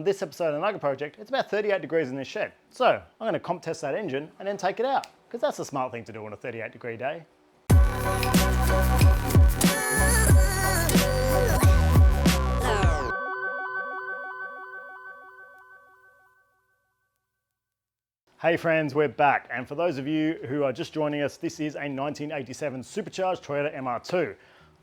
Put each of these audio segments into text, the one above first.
on this episode of the Nugget Project, it's about 38 degrees in this shed. So I'm going to comp test that engine and then take it out, because that's a smart thing to do on a 38 degree day. Hey friends, we're back. And for those of you who are just joining us, this is a 1987 Supercharged Toyota MR2.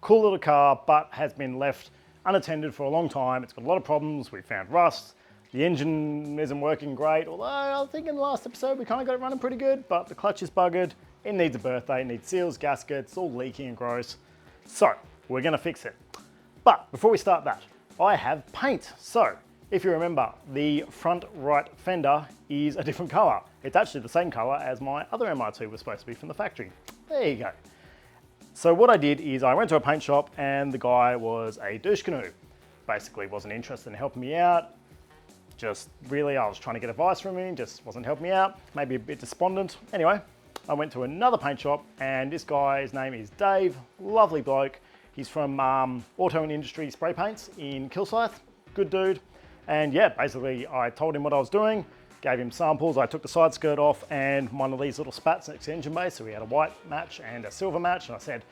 Cool little car, but has been left unattended for a long time. It's got a lot of problems. We found rust. The engine isn't working great, although I think in the last episode we kind of got it running pretty good, but the clutch is buggered. It needs a birthday, it needs seals, gaskets, all leaky and gross. So we're gonna fix it. But before we start that, I have paint. So if you remember, the front right fender is a different color. It's actually the same color as my other MR2 was supposed to be from the factory. There you go. So what I did is I went to a paint shop and the guy was a douche canoe. Basically wasn't interested in helping me out. Just really, I was trying to get advice from him, just wasn't helping me out. Maybe a bit despondent. Anyway, I went to another paint shop and this guy's name is Dave, lovely bloke. He's from Auto and Industry Spray Paints in Kilsyth, good dude. And yeah, basically I told him what I was doing, gave him samples. I took the side skirt off and one of these little spats next to the engine base. So we had a white match and a silver match. And I said,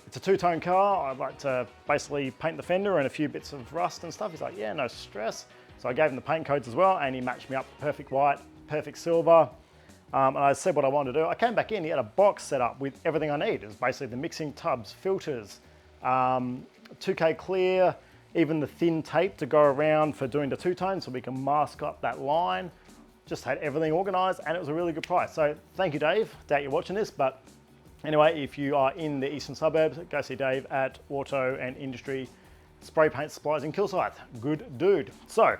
it's a two-tone car. I'd like to basically paint the fender and a few bits of rust and stuff. He's like, yeah, no stress. So I gave him the paint codes as well and he matched me up perfect white, perfect silver. And I said what I wanted to do. I came back in, he had a box set up with everything I need. It was basically the mixing tubs, filters, 2K clear, even the thin tape to go around for doing the two-tone so we can mask up that line. Just had everything organized and it was a really good price. So thank you, Dave. Doubt you're watching this, but anyway, if you are in the eastern suburbs, go see Dave at Auto and Industry Spray Paint Supplies in Kilsyth. Good dude. So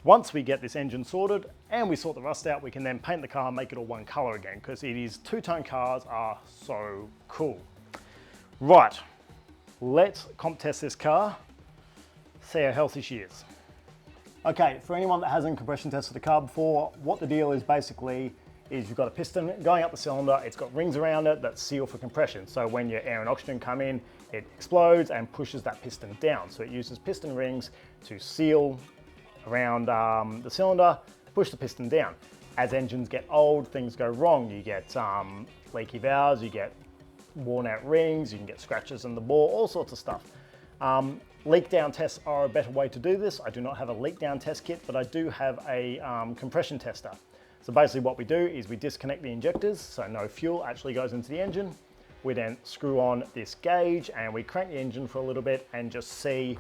once we get this engine sorted and we sort the rust out, we can then paint the car and make it all one color again, because it is two-tone cars are so cool. Right, let's comp test this car. See how healthy she is. Okay, for anyone that hasn't compression tested the car before, what the deal is basically is you've got a piston going up the cylinder, it's got rings around it that seal for compression. So when your air and oxygen come in, it explodes and pushes that piston down. So it uses piston rings to seal around the cylinder, push the piston down. As engines get old, things go wrong. You get leaky valves, you get worn out rings, you can get scratches in the bore, all sorts of stuff. Leak down tests are a better way to do this. I do not have a leak down test kit, but I do have a compression tester. So basically what we do is we disconnect the injectors so no fuel actually goes into the engine. We then screw on this gauge and we crank the engine for a little bit and just see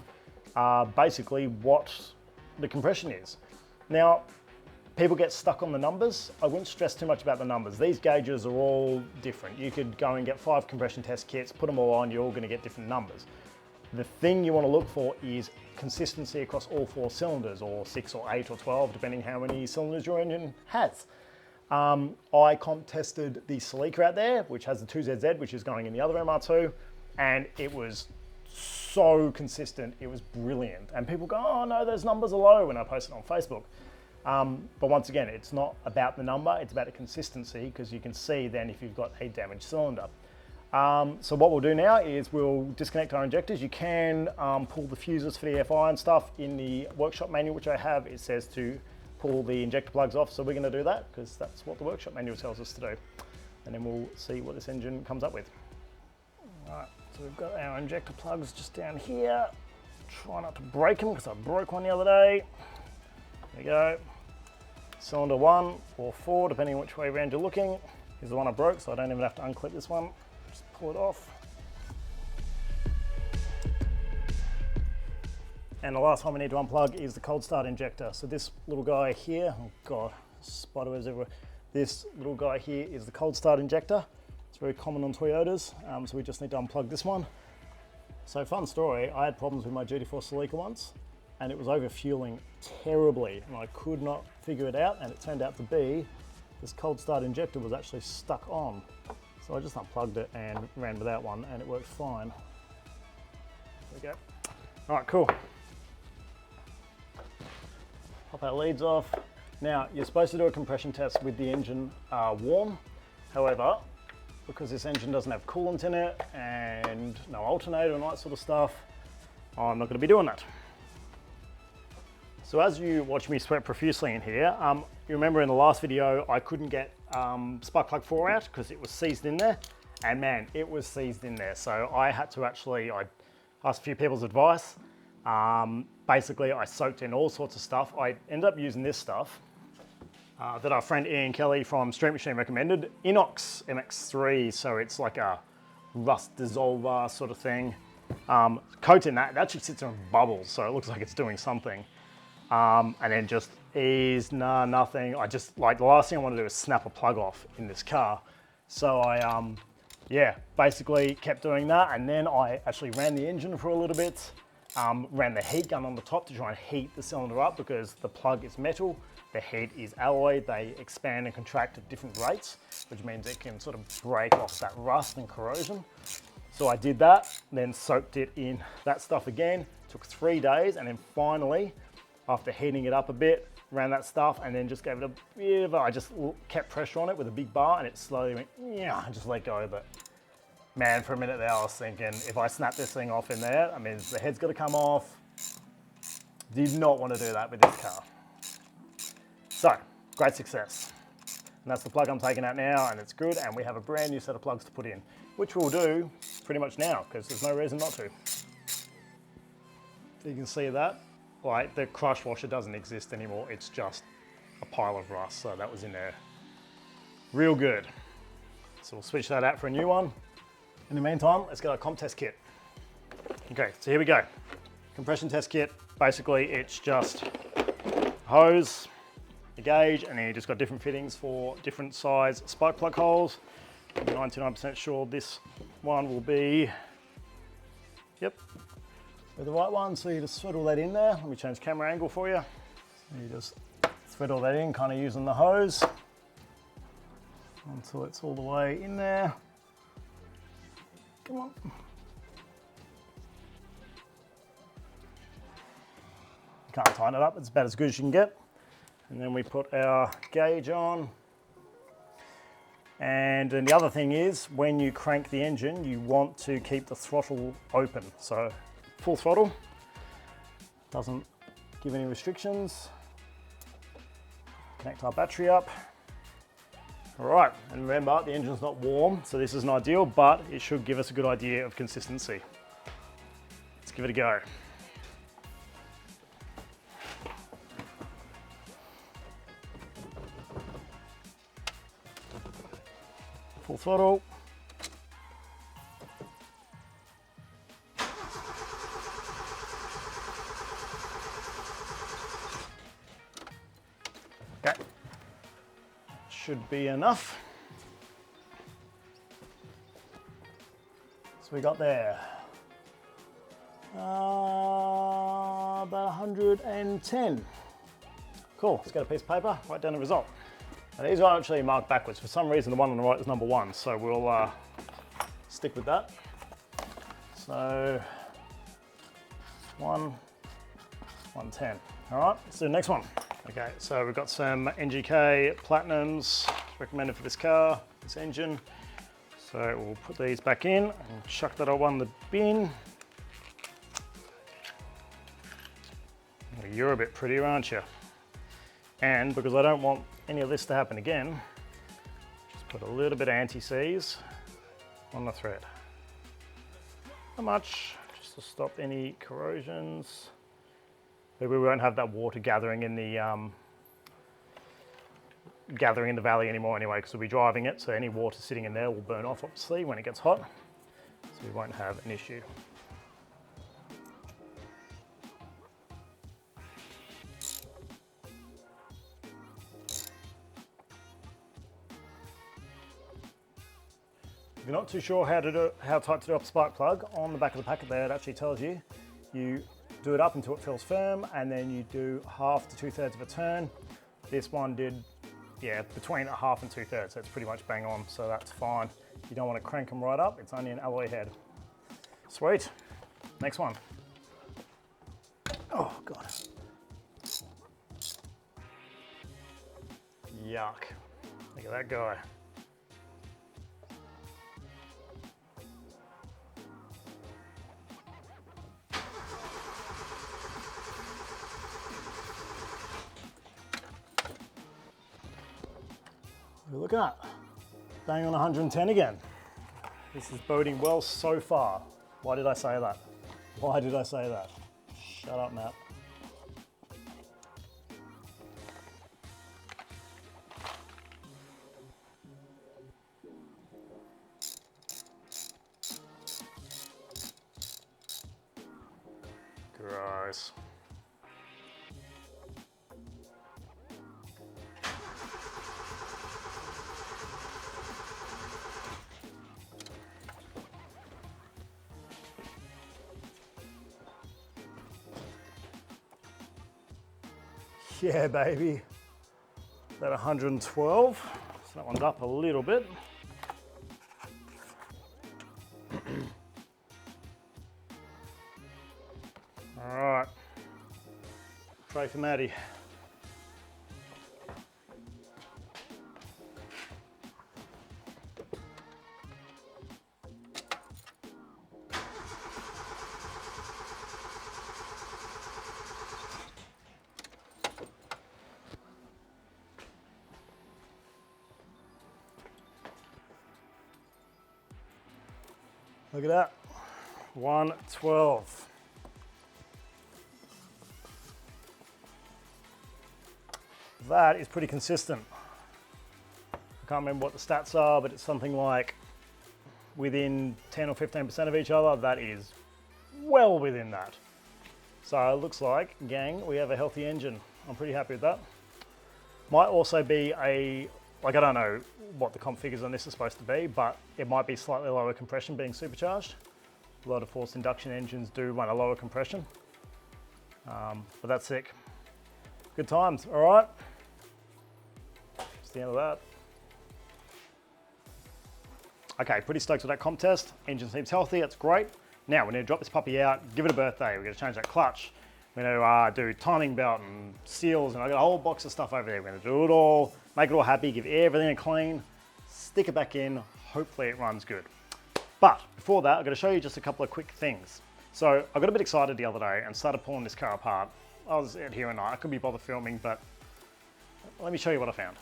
basically what the compression is. Now, people get stuck on the numbers. I wouldn't stress too much about the numbers. These gauges are all different. You could go and get 5 compression test kits, put them all on, you're all gonna get different numbers. The thing you want to look for is consistency across all 4 cylinders, or 6 or 8 or 12, depending how many cylinders your engine has. I comp tested the Celica out there, which has the 2ZZ, which is going in the other MR2, and it was so consistent, it was brilliant. And people go, oh no, those numbers are low when I post it on Facebook. But once again, it's not about the number, it's about the consistency, because you can see then if you've got a damaged cylinder. So what we'll do now is we'll disconnect our injectors. You can pull the fuses for the FI and stuff. In the workshop manual, which I have, it says to pull the injector plugs off. So we're going to do that because that's what the workshop manual tells us to do. And then we'll see what this engine comes up with. All right, so we've got our injector plugs just down here. Try not to break them because I broke one the other day. There you go. Cylinder 1 or 4, depending on which way around you're looking. Here's the one I broke, so I don't even have to unclip this one. Just pull it off. And the last one we need to unplug is the cold start injector. So this little guy here, oh God, spiderwebs everywhere. This little guy here is the cold start injector. It's very common on Toyotas, so we just need to unplug this one. So fun story, I had problems with my GT4 Celica once, and it was overfueling terribly, and I could not figure it out, and it turned out to be this cold start injector was actually stuck on. So I just unplugged it and ran with that one, and it worked fine. There we go. All right, cool. Pop our leads off. Now, you're supposed to do a compression test with the engine warm. However, because this engine doesn't have coolant in it and no alternator and all that sort of stuff, I'm not going to be doing that. So as you watch me sweat profusely in here, you remember in the last video I couldn't get spark plug 4 out because it was seized in there, and man, it was seized in there. So I had to actually, I asked a few people's advice. Basically I soaked in all sorts of stuff. I ended up using this stuff that our friend Ian Kelly from Street Machine recommended, Inox MX3, so it's like a rust dissolver sort of thing. Coat in that, it actually sits in bubbles, so it looks like it's doing something. And then just nothing. I just, like, the last thing I want to do is snap a plug off in this car. So I, yeah, basically kept doing that, and then I actually ran the engine for a little bit, ran the heat gun on the top to try and heat the cylinder up because the plug is metal, the head is alloy, they expand and contract at different rates, which means it can sort of break off that rust and corrosion. So I did that, then soaked it in that stuff again, took 3 days, and then finally, after heating it up a bit, ran that stuff, and then just gave it a bit of I just kept pressure on it with a big bar, and it slowly went, yeah, and just let go. But man, for a minute there, I was thinking, if I snap this thing off in there, I mean, the head's gonna come off. Did not want to do that with this car. So, great success. And that's the plug I'm taking out now, and it's good, and we have a brand new set of plugs to put in, which we'll do pretty much now, because there's no reason not to. You can see that, like, the crush washer doesn't exist anymore, it's just a pile of rust, so that was in there real good. So we'll switch that out for a new one. In the meantime, let's get our comp test kit. Okay, so here we go. Compression test kit, basically it's just a hose, a gauge, and then you just got different fittings for different size spark plug holes. I'm 99% sure this one will be, yep, with the right one. So you just thread all that in there. Let me change camera angle for you. So you just thread all that in, kind of using the hose until it's all the way in there. Come on. Can't tighten it up, it's about as good as you can get. And then we put our gauge on. And then the other thing is, when you crank the engine, you want to keep the throttle open. So full throttle, doesn't give any restrictions. Connect our battery up. All right, and remember, the engine's not warm, so this isn't ideal, but it should give us a good idea of consistency. Let's give it a go. Full throttle. Okay, should be enough. So we got there about 110. Cool, let's get a piece of paper, write down the result. And these are actually marked backwards. For some reason, the one on the right is number 1, so we'll stick with that. So 110. All right, let's do the next one. Okay, so we've got some NGK Platinums recommended for this car, this engine. So we'll put these back in and chuck that all in the bin. Well, you're a bit prettier, aren't you? And because I don't want any of this to happen again, just put a little bit of anti-seize on the thread. Not much, just to stop any corrosions. Maybe we won't have that water gathering in the valley anymore anyway, because we'll be driving it, so any water sitting in there will burn off obviously when it gets hot, so we won't have an issue. If you're not too sure how tight to do up a spark plug, on the back of the packet there it actually tells you, you do it up until it feels firm, and then you do 1/2 to 2/3 of a turn. This one did, yeah, between 1/2 and 2/3, so it's pretty much bang on, so that's fine. You don't want to crank them right up, it's only an alloy head. Sweet, next one. Oh God. Yuck, look at that guy. What are we looking at? Bang on 110 again. This is boding well so far. Why did I say that? Why did I say that? Shut up, Matt. Gross. Yeah, baby. About 112. So that one's up a little bit. All right. Tray for Maddie. Look at that, 112. That is pretty consistent. I can't remember what the stats are, but it's something like within 10 or 15% of each other. That is well within that. So it looks like, gang, we have a healthy engine. I'm pretty happy with that. Might also be like I don't know what the configures on this are supposed to be, but it might be slightly lower compression being supercharged. A lot of forced induction engines do run a lower compression, but that's sick. Good times, all right. That's the end of that. Okay, pretty stoked with that comp test. Engine seems healthy, that's great. Now we need to drop this puppy out, give it a birthday. We're gonna change that clutch. We're gonna do timing belt and seals, and I got a whole box of stuff over there. We're gonna do it all, make it all happy, give everything a clean, stick it back in, hopefully it runs good. But before that, I'm gonna show you just a couple of quick things. So I got a bit excited the other day and started pulling this car apart. I was out here at night, I couldn't be bothered filming, but let me show you what I found.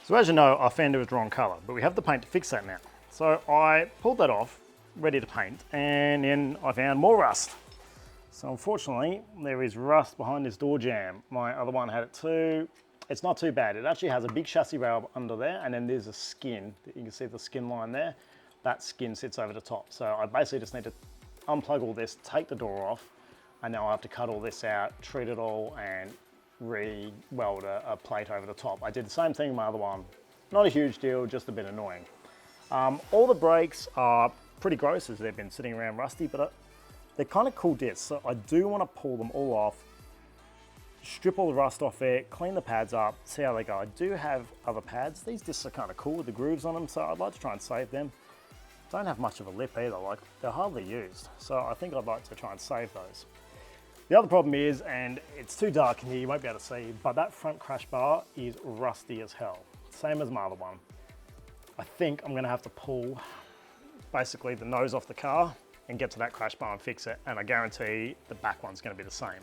So as you know, our fender is wrong color, but we have the paint to fix that now. So I pulled that off, ready to paint, and then I found more rust. So unfortunately, there is rust behind this door jamb. My other one had it too. It's not too bad. It actually has a big chassis rail under there, and then there's a skin. You can see the skin line there. That skin sits over the top. So I basically just need to unplug all this, take the door off, and now I have to cut all this out, treat it all, and re-weld a plate over the top. I did the same thing with my other one. Not a huge deal, just a bit annoying. All the brakes are pretty gross as they've been sitting around rusty, but they're kind of cool discs, so I do want to pull them all off, strip all the rust off there, clean the pads up, see how they go. I do have other pads. These discs are kind of cool with the grooves on them, so I'd like to try and save them. Don't have much of a lip either, like they're hardly used, so I think I'd like to try and save those. The other problem is, and it's too dark in here, you won't be able to see, but that front crash bar is rusty as hell. Same as my other one. I think I'm gonna have to pull basically the nose off the car and get to that crash bar and fix it, and I guarantee the back one's gonna be the same.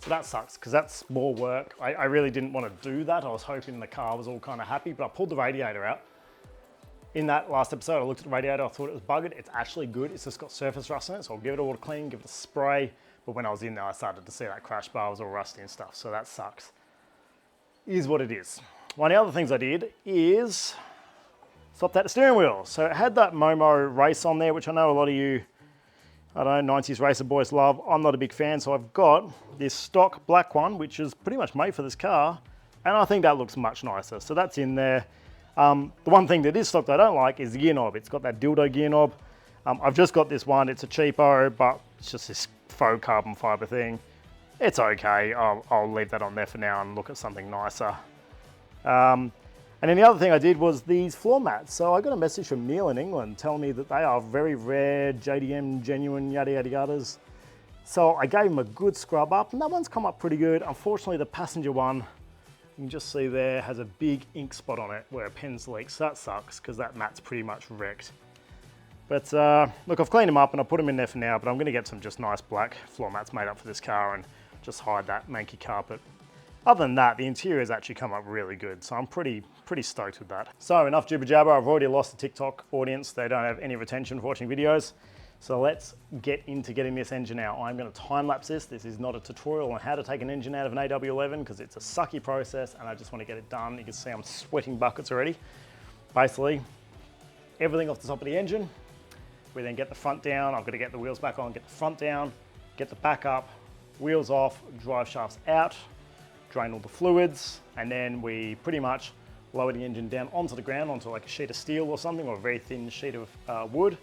So that sucks, because that's more work. I really didn't want to do that. I was hoping the car was all kind of happy, but I pulled the radiator out. In that last episode, I looked at the radiator, I thought it was buggered. It's actually good, it's just got surface rust in it, so I'll give it all a clean, give it a spray, but when I was in there, I started to see that crash bar was all rusty and stuff, so that sucks. Is what it is. One of the other things I did is swapped out the steering wheel. So it had that Momo race on there, which I know a lot of you, I don't know, 90s racer boys love. I'm not a big fan, so I've got this stock black one, which is pretty much made for this car, and I think that looks much nicer. So that's in there. The one thing that is stock that I don't like is the gear knob. It's got that dildo gear knob. I've just got this one. It's a cheapo, but it's just this faux carbon fiber thing. It's okay. I'll leave that on there for now and look at something nicer. And then the other thing I did was these floor mats. So I got a message from Neil in England telling me that they are very rare, JDM, genuine, yada yada yadas. So I gave him a good scrub up, and that one's come up pretty good. Unfortunately, the passenger one, you can just see there, has a big ink spot on it where a pen's leaked. So that sucks, because that mat's pretty much wrecked. But look, I've cleaned them up and I put them in there for now, but I'm gonna get some just nice black floor mats made up for this car and just hide that manky carpet. Other than that, the interior has actually come up really good, so I'm pretty stoked with that. So enough jibber jabber. I've already lost the TikTok audience. They don't have any retention for watching videos. So let's get into getting this engine out. I'm going to time lapse this. This is not a tutorial on how to take an engine out of an AW11 because it's a sucky process and I just want to get it done. You can see I'm sweating buckets already. Basically, everything off the top of the engine. We then get the front down. I've got to get the wheels back on, get the front down, get the back up, wheels off, drive shafts out, drain all the fluids, and then we pretty much lower the engine down onto the ground, onto like a sheet of steel or something, or a very thin sheet of wood.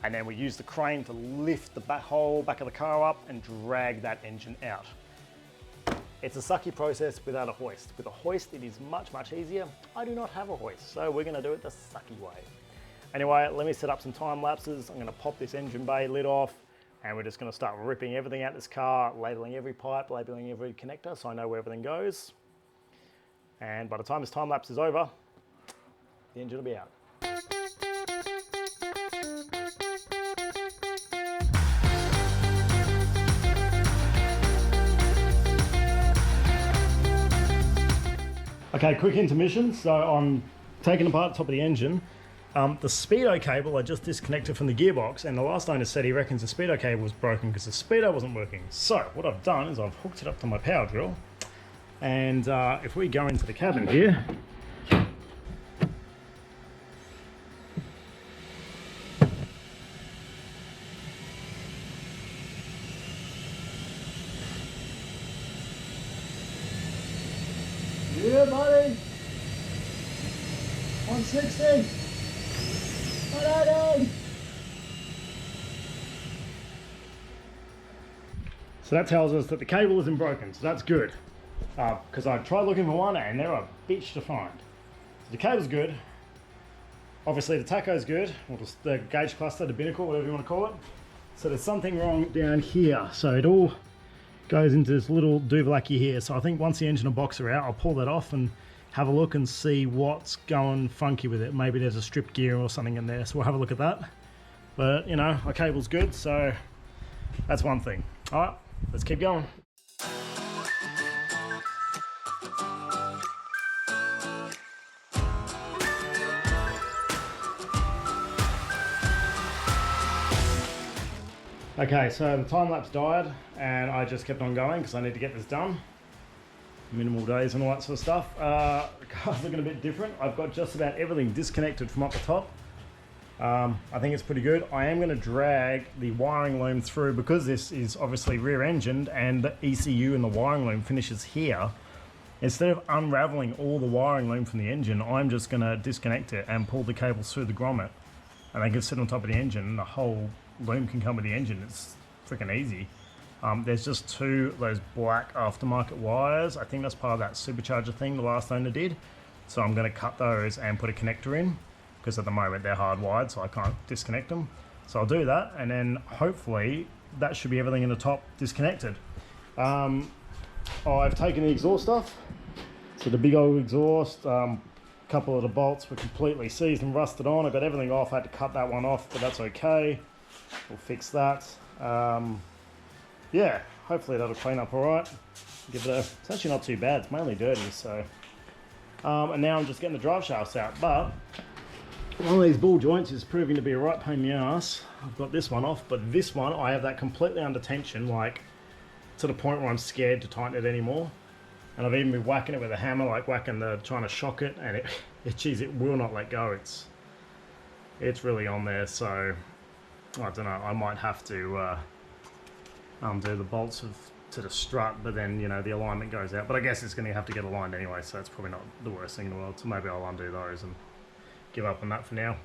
And then we use the crane to lift the whole back of the car up and drag that engine out. It's a sucky process without a hoist. With a hoist, it is much, much easier. I do not have a hoist, so we're gonna do it the sucky way. Anyway, let me set up some time lapses. I'm gonna pop this engine bay lid off, and we're just gonna start ripping everything out of this car, labeling every pipe, labeling every connector, so I know where everything goes. And by the time this time lapse is over, the engine will be out. Okay, quick intermission. So I'm taking apart the top of the engine. The speedo cable I just disconnected from the gearbox, and the last owner said he reckons the speedo cable was broken because the speedo wasn't working. So what I've done is I've hooked it up to my power drill, and if we go into the cabin here, yeah, buddy. 160. 180. So that tells us that the cable isn't broken, so that's good. Because I tried looking for one and they're a bitch to find. So the cable's good. Obviously the tacho's good, or the gauge cluster, the binnacle, whatever you want to call it. So there's something wrong down here. So it all goes into this little duvalacky here. So I think once the engine and box are out, I'll pull that off and have a look and see what's going funky with it. Maybe there's a stripped gear or something in there, so we'll have a look at that. But you know, our cable's good, so that's one thing. All right, let's keep going. Okay, so the time lapse died and I just kept on going because I need to get this done. Minimal days and all that sort of stuff. The car's looking a bit different. I've got just about everything disconnected from up the top. I think it's pretty good. I am going to drag the wiring loom through because this is obviously rear engined and the ECU and the wiring loom finishes here. Instead of unraveling all the wiring loom from the engine, I'm just going to disconnect it and pull the cables through the grommet, and they can sit on top of the engine and the whole loom can come with the engine. It's freaking easy. There's just two of those black aftermarket wires. I think that's part of that supercharger thing the last owner did. So I'm going to cut those and put a connector in because at the moment they're hardwired, so I can't disconnect them. So I'll do that, and then hopefully that should be everything in the top disconnected. I've taken the exhaust off. So the big old exhaust, couple of the bolts were completely seized and rusted on. I got everything off. I had to cut that one off, but that's okay. We'll fix that. Yeah, hopefully that'll clean up all right. Give it a, it's actually not too bad. It's mainly dirty, so. And now I'm just getting the drive shafts out, but one of these ball joints is proving to be a right pain in the ass. I've got this one off, but this one, I have that completely under tension, like to the point where I'm scared to tighten it anymore. And I've even been whacking it with a hammer, like trying to shock it, and geez, it will not let go. It's really on there, so I don't know. I might have to do the bolts to the strut, but then you know the alignment goes out. But I guess it's going to have to get aligned anyway, so it's probably not the worst thing in the world. So maybe I'll undo those and give up on that for now.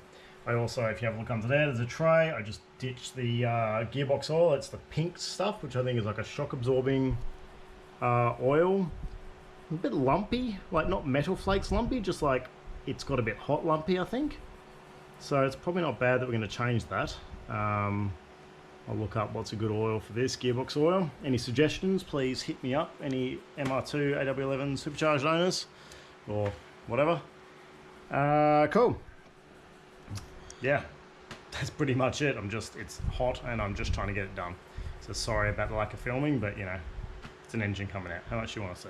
I also, if you have a look under there, there's a tray. I just ditched the gearbox oil. It's the pink stuff, which I think is like a shock absorbing oil. A bit lumpy, like not metal flakes lumpy, just like it's got a bit hot lumpy, I think. So it's probably not bad that we're going to change that. I'll look up what's a good oil for this gearbox oil. Any suggestions, please hit me up. Any MR2 AW11 supercharged owners or whatever. Cool. Yeah, that's pretty much it. It's hot and I'm just trying to get it done. So sorry about the lack of filming, but you know, it's an engine coming out. How much do you want to see?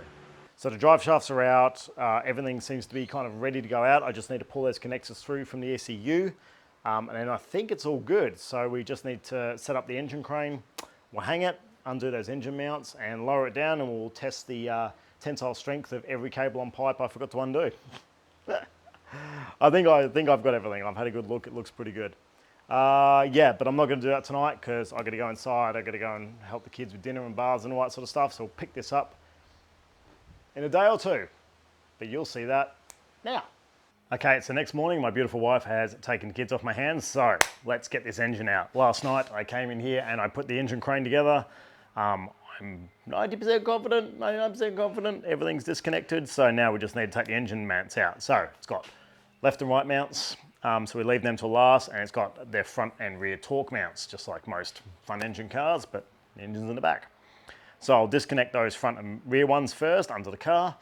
So the drive shafts are out, everything seems to be kind of ready to go out. I just need to pull those connectors through from the ECU, and then I think it's all good. So we just need to set up the engine crane, we'll hang it, undo those engine mounts and lower it down, and we'll test the tensile strength of every cable on pipe I forgot to undo. I think I've got everything. I've had a good look, it looks pretty good. Yeah, but I'm not going to do that tonight because I've got to go inside, I've got to go and help the kids with dinner and bars and all that sort of stuff, so we'll pick this up in a day or two, but you'll see that now. Okay, it's the next morning. My beautiful wife has taken the kids off my hands, so let's get this engine out. Last night I came in here and I put the engine crane together. I'm 90% confident, 99% confident, everything's disconnected, so now we just need to take the engine mounts out. So it's got left and right mounts, so we leave them till last, and it's got their front and rear torque mounts, just like most front engine cars, but the engine's in the back. So I'll disconnect those front and rear ones first under the car,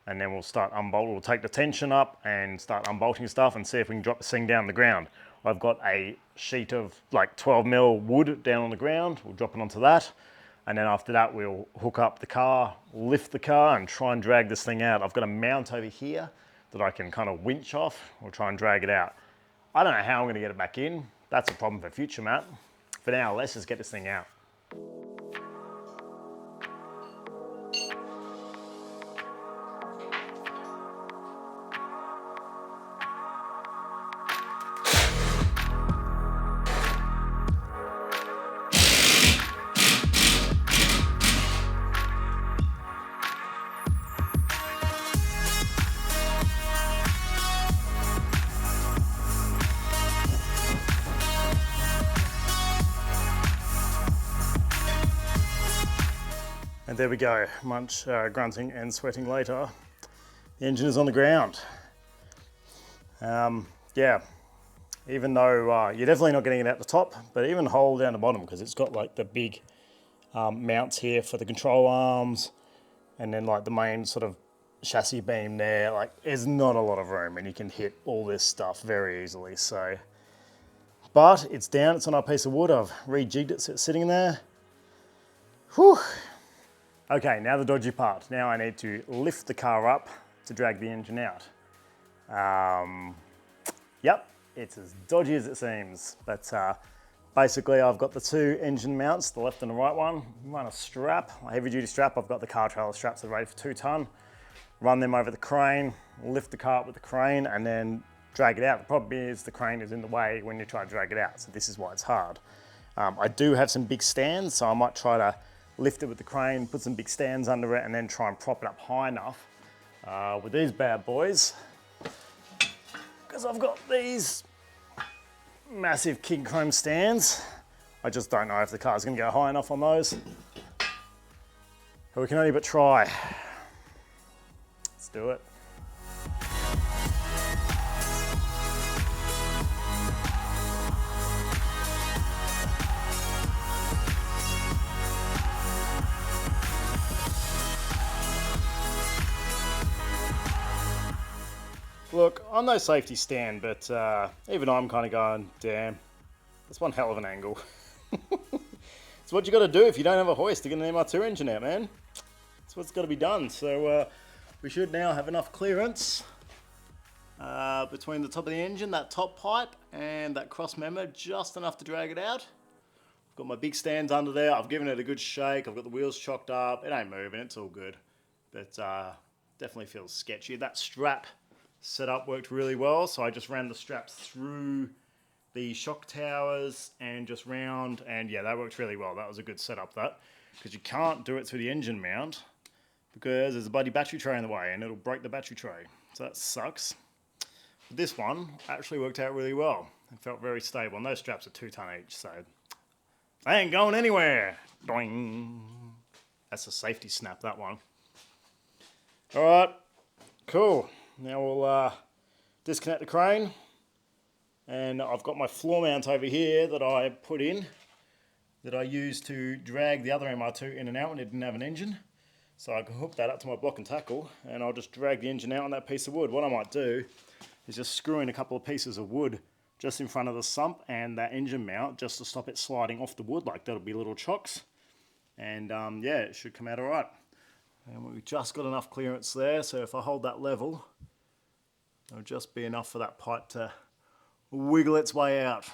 and then we'll start unbolting. We'll take the tension up and start unbolting stuff and see if we can drop this thing down the ground. I've got a sheet of like 12 mil wood down on the ground. We'll drop it onto that. And then after that, we'll hook up the car, lift the car and try and drag this thing out. I've got a mount over here that I can kind of winch off. We'll try and drag it out. I don't know how I'm going to get it back in. That's a problem for future, Matt. For now, let's just get this thing out. And there we go, much grunting and sweating later. The engine is on the ground. Yeah, even though you're definitely not getting it out the top, but even whole down the bottom, because it's got like the big mounts here for the control arms, and then like the main sort of chassis beam there, like there's not a lot of room and you can hit all this stuff very easily, so. But it's down, it's on our piece of wood, I've rejigged it so it's sitting there. Whew. Okay, now the dodgy part. Now I need to lift the car up to drag the engine out. Yep, it's as dodgy as it seems. But basically I've got the two engine mounts, the left and the right one. Run a strap, a heavy duty strap. I've got the car trailer straps that are rated for 2 ton. Run them over the crane, lift the car up with the crane and then drag it out. The problem is the crane is in the way when you try to drag it out. So this is why it's hard. I do have some big stands, so I might try to lift it with the crane, put some big stands under it, and then try and prop it up high enough with these bad boys. Because I've got these massive king chrome stands. I just don't know if the car's going to go high enough on those. But we can only but try. Let's do it. Look, I'm no safety stand, but even I'm kind of going, damn, that's one hell of an angle. It's what you got to do if you don't have a hoist to get an MR2 engine out, man. That's what's got to be done. So we should now have enough clearance between the top of the engine, that top pipe, and that cross member, just enough to drag it out. I've got my big stands under there. I've given it a good shake. I've got the wheels chocked up. It ain't moving. It's all good. But definitely feels sketchy. That strap setup worked really well, so I just ran the straps through the shock towers and just round, and yeah, that worked really well. That was a good setup, that, because you can't do it through the engine mount because there's a bloody battery tray in the way and it'll break the battery tray, so that sucks. But this one actually worked out really well. It felt very stable, and those straps are 2 ton each, so they ain't going anywhere. Doing. That's a safety snap, that one. All right, cool. Now we'll disconnect the crane, and I've got my floor mount over here that I put in, that I used to drag the other MR2 in and out when it didn't have an engine. So I can hook that up to my block and tackle, and I'll just drag the engine out on that piece of wood. What I might do is just screw in a couple of pieces of wood just in front of the sump and that engine mount, just to stop it sliding off the wood. Like, that'll be little chocks, and yeah, it should come out all right. And we've just got enough clearance there, so if I hold that level, it'll just be enough for that pipe to wiggle its way out.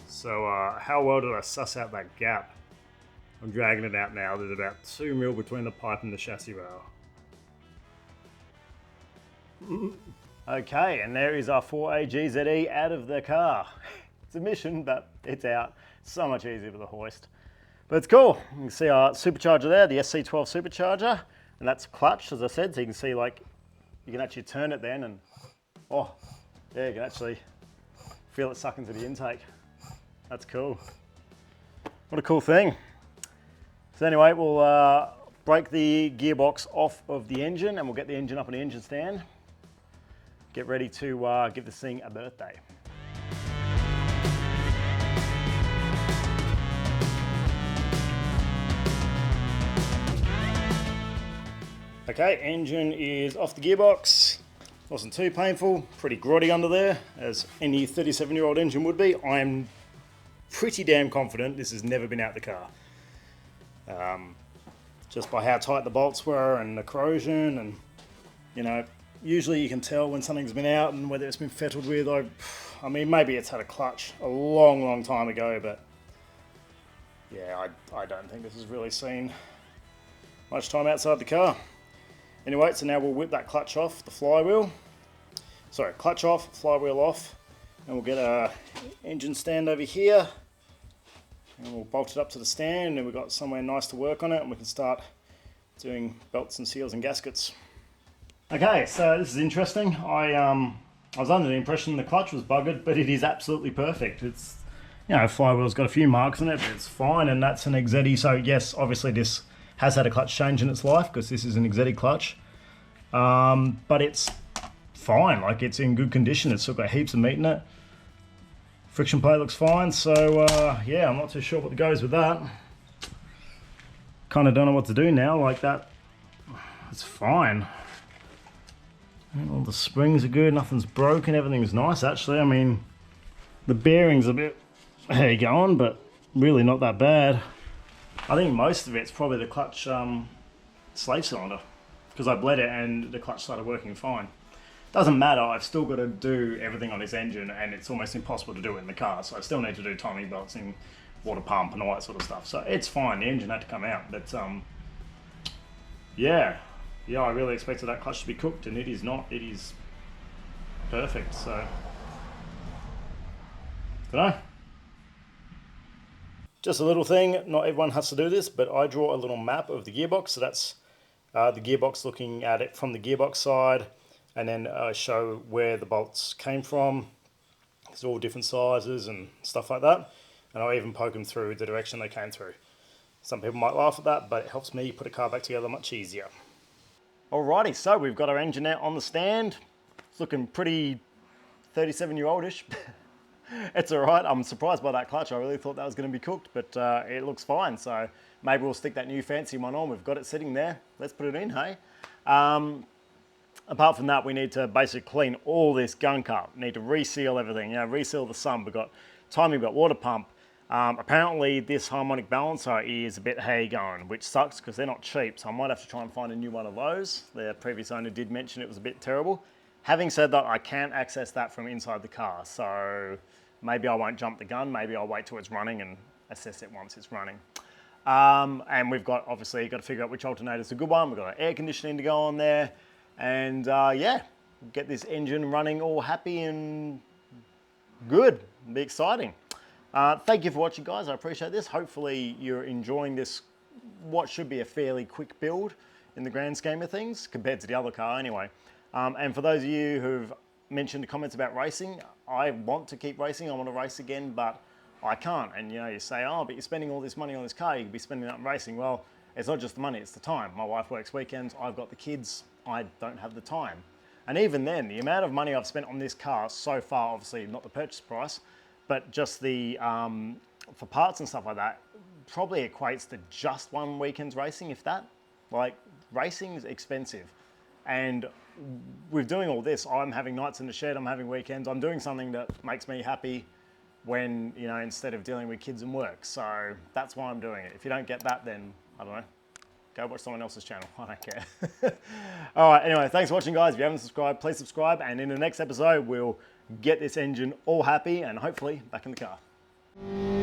So how well did I suss out that gap? I'm dragging it out now. There's about 2 mil between the pipe and the chassis rail. Okay, and there is our 4AGZE out of the car. It's a mission, but it's out. So much easier with the hoist. But it's cool. You can see our supercharger there, the SC12 supercharger, and that's clutch, as I said, so you can see like, you can actually turn it then and, oh, yeah, you can actually feel it suck into the intake. That's cool. What a cool thing. So anyway, we'll break the gearbox off of the engine and we'll get the engine up on the engine stand. Get ready to give this thing a birthday. Okay, engine is off the gearbox. Wasn't too painful, pretty grotty under there, as any 37-year-old engine would be. I'm pretty damn confident this has never been out the car. Just by how tight the bolts were and the corrosion, and you know, usually you can tell when something's been out and whether it's been fettled with. I mean, maybe it's had a clutch a long time ago, but yeah, I don't think this has really seen much time outside the car. Anyway, so now we'll whip that clutch off the flywheel. Sorry, clutch off, flywheel off, and we'll get our engine stand over here, and we'll bolt it up to the stand, and we've got somewhere nice to work on it, and we can start doing belts and seals and gaskets. Okay, so this is interesting. I was under the impression the clutch was buggered, but it is absolutely perfect. It's, you know, flywheel's got a few marks on it, but it's fine, and that's an XZ. So yes, obviously this has had a clutch change in its life because this is an XZ clutch, but it's fine. Like, it's in good condition. It's still got heaps of meat in it. Friction plate looks fine. So yeah, I'm not too sure what goes with that. Kind of don't know what to do now. Like that, it's fine. All the springs are good. Nothing's broken. Everything's nice actually. I mean, the bearings a bit going, but really not that bad. I think most of it's probably the clutch slave cylinder, because I bled it and the clutch started working fine. Doesn't matter, I've still got to do everything on this engine, and it's almost impossible to do it in the car, so I still need to do timing belts and water pump and all that sort of stuff. So it's fine, the engine had to come out, but yeah, I really expected that clutch to be cooked, and it is not. It is perfect, so dunno. Just a little thing, not everyone has to do this, but I draw a little map of the gearbox. So that's the gearbox, looking at it from the gearbox side, and then I show where the bolts came from. It's all different sizes and stuff like that. And I even poke them through the direction they came through. Some people might laugh at that, but it helps me put a car back together much easier. Alrighty, so we've got our engine out on the stand. It's looking pretty 37-year-oldish. It's all right. I'm surprised by that clutch. I really thought that was going to be cooked, but it looks fine. So maybe we'll stick that new fancy one on. We've got it sitting there. Let's put it in, hey? Apart from that, we need to basically clean all this gunk up. Need to reseal everything. You know, reseal the sump. We've got timing belt, water pump. Apparently, this harmonic balancer is a bit hay going, which sucks because they're not cheap. So I might have to try and find a new one of those. The previous owner did mention it was a bit terrible. Having said that, I can't access that from inside the car. So maybe I won't jump the gun. Maybe I'll wait till it's running and assess it once it's running. And we've got, obviously, got to figure out which alternator's a good one. We've got our air conditioning to go on there. And yeah, get this engine running all happy and good. It'll be exciting. Thank you for watching, guys. I appreciate this. Hopefully you're enjoying this, what should be a fairly quick build in the grand scheme of things, compared to the other car anyway. And for those of you who've mentioned comments about racing, I want to keep racing. I want to race again, but I can't. And you know, you say, oh, but you're spending all this money on this car, you could be spending that on racing. Well, it's not just the money, it's the time. My wife works weekends, I've got the kids, I don't have the time. And even then, the amount of money I've spent on this car so far, obviously not the purchase price, but just the, for parts and stuff like that, probably equates to just one weekend's racing, if that. Like, racing is expensive. And with doing all this, I'm having nights in the shed, I'm having weekends, I'm doing something that makes me happy. when, you know, instead of dealing with kids and work. So that's why I'm doing it. If you don't get that, then I don't know, go watch someone else's channel. I don't care. All right, anyway, thanks for watching, guys. If you haven't subscribed, please subscribe. And in the next episode, we'll get this engine all happy and hopefully back in the car.